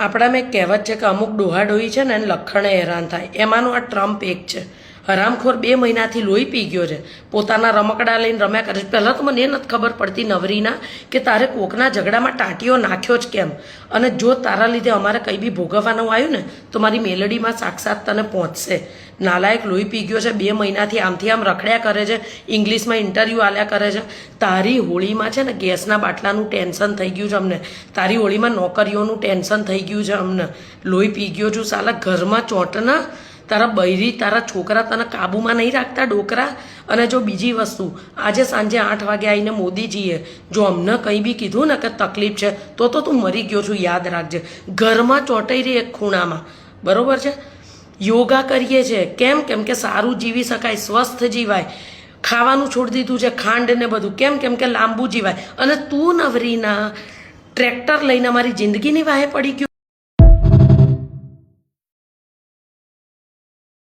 આપણામાં એક કહેવત છે કે અમુક ડોહા ડોહી છે ને એને લખણે હેરાન થાય, એમાંનો આ ટ્રમ્પ એક છે. હરામખોર 2 મહિનાથી લોહી પી ગયો છે, પોતાના રમકડા લઈને રમ્યા કરે છે. પહેલાં તો મને એ નથી ખબર પડતી નવરીના કે તારે કોકના ઝઘડામાં ટાંટીઓ નાખ્યો જ કેમ, અને જો તારા લીધે અમારે કંઈ બી ભોગવવાનું આવ્યું ને તો મારી મેલડીમાં સાક્ષાત તને પહોંચશે. નાલાયક લોહી પી ગયો છે, 2 મહિનાથી આમથી આમ રખડ્યા કરે છે, ઇંગ્લિશમાં ઇન્ટરવ્યૂ આલ્યા કરે છે. તારી હોળીમાં છે ને ગેસના બાટલાનું ટેન્શન થઈ ગયું છે અમને, તારી હોળીમાં નોકરીઓનું ટેન્શન થઈ ગયું છે અમને. લોહી પી ગયો છું સાલા, ઘરમાં ચોંટના તારા બૈરી તારા છોકરા તને કાબૂમાં નહીં રાખતા ડોકરા. અને જો બીજી વસ્તુ, આજે સાંજે 8 વાગે આવીને મોદીજીએ જો અમને કંઈ બી કીધું ને કે તકલીફ છે તો તું મરી ગયો છું, યાદ રાખજે. ઘરમાં ચોંટાઈ રહી એક ખૂણામાં, બરોબર છે. યોગા કરીએ છીએ કેમ કે સારું જીવી શકાય, સ્વસ્થ જીવાય. ખાવાનું છોડી દીધું છે, ખાંડ ને બધું, કેમ કે લાંબુ જીવાય. અને તું નવરીના ટ્રેક્ટર લઈને મારી જિંદગીની વાહે પડી ગયું.